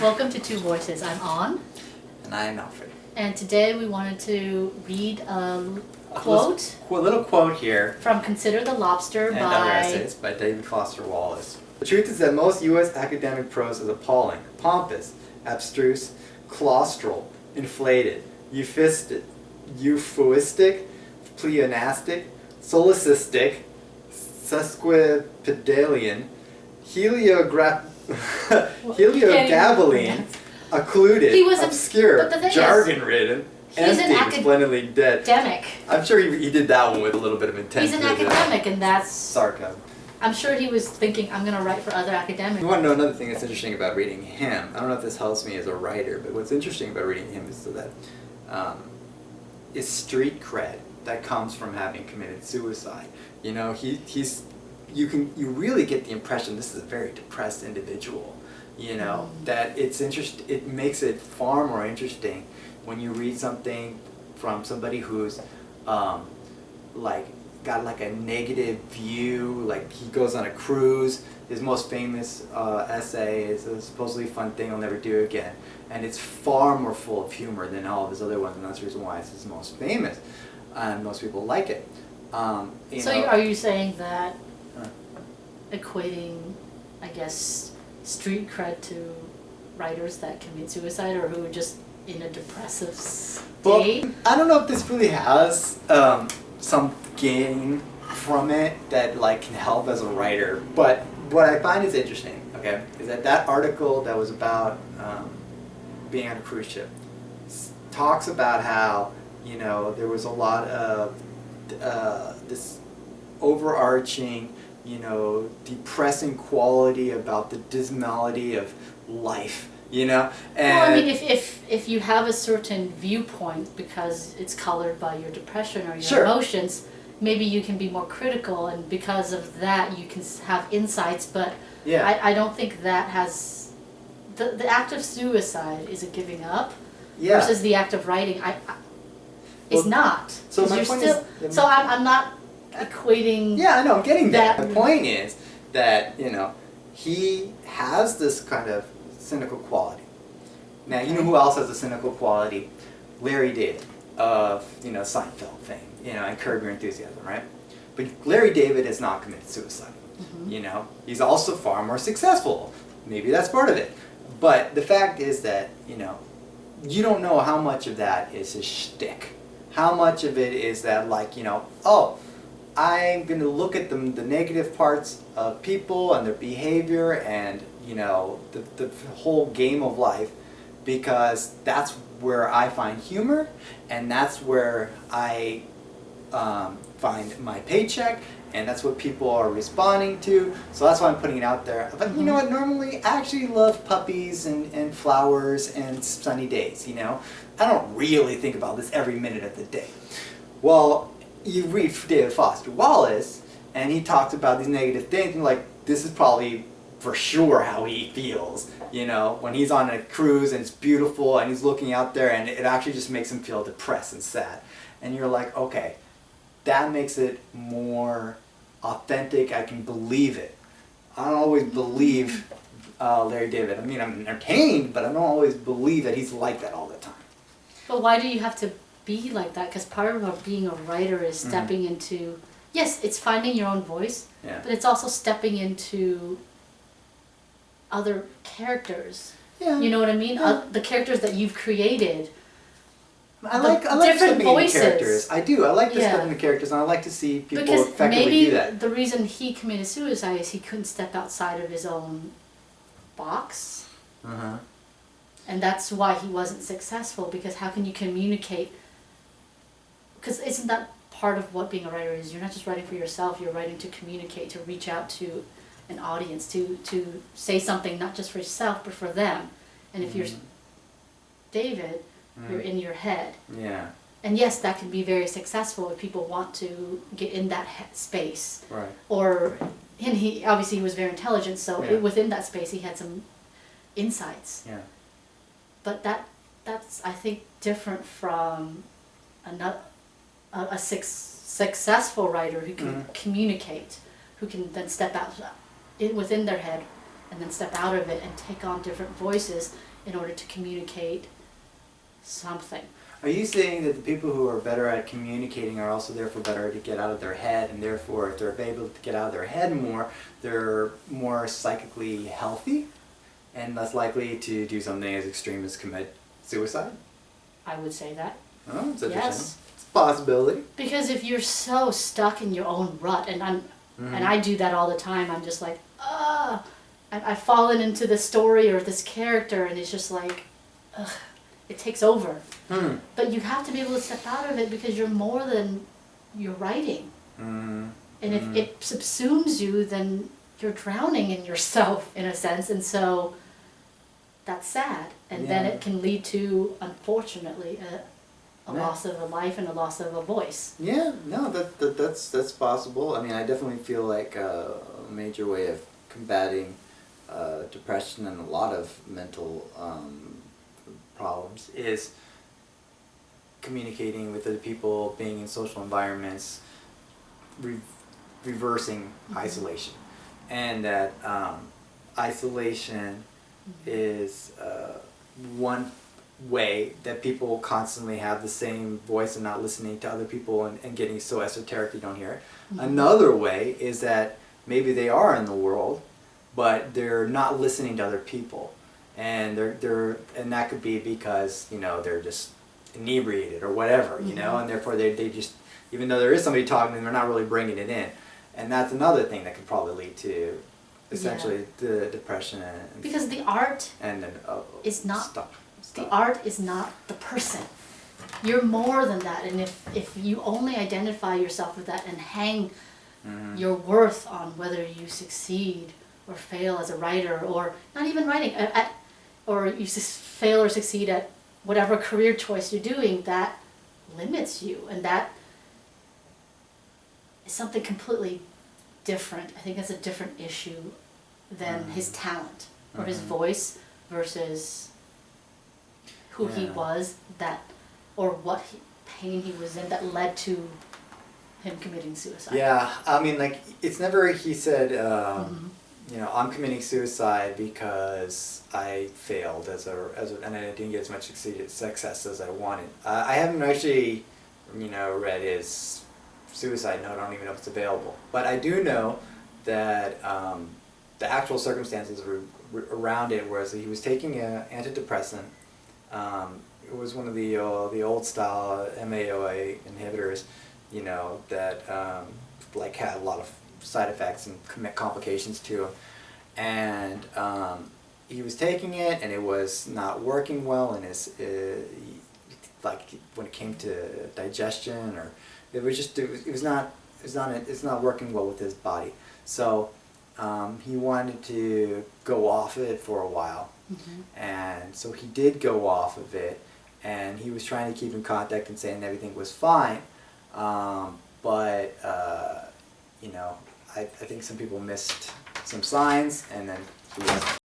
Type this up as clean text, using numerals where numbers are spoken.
Welcome to Two Voices. I'm An. And I'm Alfred. And today we wanted to read a quote. A little quote here. From Consider the Lobster and by... other essays by David Foster Wallace. The truth is that most U.S. academic prose is appalling, pompous, abstruse, claustral, inflated, eupheistic, pleonastic, solecistic, sesquipedalian, heliogabalene, occluded, obscure, jargon-ridden, empty, and splendidly dead. Academic. I'm sure he did that one with a little bit of intent. He's an academic, and that's... sarcasm. I'm sure he was thinking, I'm going to write for other academics. You want to know another thing that's interesting about reading him? I don't know if this helps me as a writer, but what's interesting about reading him is that is street cred that comes from having committed suicide. You know, you really get the impression this is a very depressed individual. You know, that it makes it far more interesting when you read something from somebody who's got like a negative view, like he goes on a cruise. His most famous essay is a supposedly fun thing I'll never do again, and it's far more full of humor than all of his other ones, and that's the reason why it's his most famous, and most people like it. Are you saying that equating, I guess, street cred to writers that commit suicide or who are just in a depressive state? Well, I don't know if this really has some gain from it that can help as a writer, but what I find is interesting, okay, is that article that was about being on a cruise ship talks about how, you know, there was a lot of this overarching, you know, depressing quality about the dismality of life, you know. And well, I mean, if you have a certain viewpoint because it's colored by your depression or your emotions, maybe you can be more critical, and because of that you can have insights, but I don't think that has... The act of suicide is a giving up versus the act of writing is not. So my point is... So I'm not equating... Yeah, I know, I'm getting that. The point is that, you know, he has this kind of cynical quality. Now, you know who else has a cynical quality? Larry David of, you know, Seinfeld fame, you know, and Curb Your Enthusiasm, right? But Larry David has not committed suicide. You know, he's also far more successful. Maybe that's part of it. But the fact is that, you know, you don't know how much of that is his shtick. How much of it is that, like, you know, oh, I'm going to look at the negative parts of people and their behavior and, you know, the whole game of life, because that's where I find humor, and that's where I find my paycheck, and that's what people are responding to, so that's why I'm putting it out there. But you know what, normally I actually love puppies and flowers and sunny days, you know. I don't really think about this every minute of the day. Well, you read David Foster Wallace, and he talks about these negative things, and like, this is probably for sure how he feels, you know, when he's on a cruise and it's beautiful and he's looking out there, and it actually just makes him feel depressed and sad. And you're like, okay, that makes it more authentic. I can believe it. I don't always believe Larry David. I mean, I'm entertained, but I don't always believe that he's like that all the time. But why do you have to be like that? Because part of being a writer is stepping into... Yes, it's finding your own voice, but it's also stepping into other characters. Yeah. You know what I mean? Yeah. The characters that you've created. I like stepping into characters. I do. I like to step into characters, and I like to see people effectively do that. Maybe the reason he committed suicide is he couldn't step outside of his own box. And that's why he wasn't successful, because how can you communicate? Because isn't that part of what being a writer is? You're not just writing for yourself, you're writing to communicate, to reach out to an audience, to say something not just for yourself, but for them. And if you're David, you're in your head. Yeah. And yes, that can be very successful if people want to get in that space. Right. And he obviously was very intelligent, so within that space he had some insights. Yeah. But that's I think different from a successful writer who can communicate, who can then step out within their head and then step out of it and take on different voices in order to communicate something. Are you saying that the people who are better at communicating are also therefore better to get out of their head, and therefore if they're able to get out of their head more, they're more psychically healthy and less likely to do something as extreme as commit suicide? I would say that. Oh, it's interesting. Yes. It's a possibility. Because if you're so stuck in your own rut, and I do that all the time, I'm just like, I've fallen into this story or this character, and it's just like, it takes over. But you have to be able to step out of it because you're more than your writing. And if it subsumes you, then you're drowning in yourself in a sense, and so that's sad. And then it can lead to, unfortunately, a loss of a life and a loss of a voice. Yeah, no, that's possible. I mean, I definitely feel like a major way of combating depression and a lot of mental problems is communicating with other people, being in social environments, reversing isolation. And that isolation is one way that people constantly have the same voice and not listening to other people and getting so esoteric you don't hear it. Another way is that maybe they are in the world, but they're not listening to other people. And and that could be because, you know, they're just inebriated or whatever, you know, and therefore they just, even though there is somebody talking to them, they're not really bringing it in. And that's another thing that could probably lead to essentially the depression and because the art and then is not stop. the art is not the person. You're more than that, and if you only identify yourself with that and hang your worth on whether you succeed or fail as a writer, or not even writing, or you fail or succeed at whatever career choice you're doing, that limits you, and that is something completely different. I think that's a different issue than his talent or his voice versus who he was, that, or what pain he was in that led to him committing suicide. Yeah, I mean, like, it's never, he said, you know, I'm committing suicide because I failed and I didn't get as much success as I wanted. I haven't actually, you know, read his suicide note. I don't even know if it's available. But I do know that the actual circumstances around it was that he was taking an antidepressant. It was one of the old style MAOA inhibitors, you know, that like had a lot of side effects and complications to him. And he was taking it, and it was not working well in his like when it came to digestion, or it's not working well with his body. So he wanted to go off of it for a while, and so he did go off of it, and he was trying to keep in contact and saying everything was fine, but you know, I think some people missed some signs, and then he wasn't.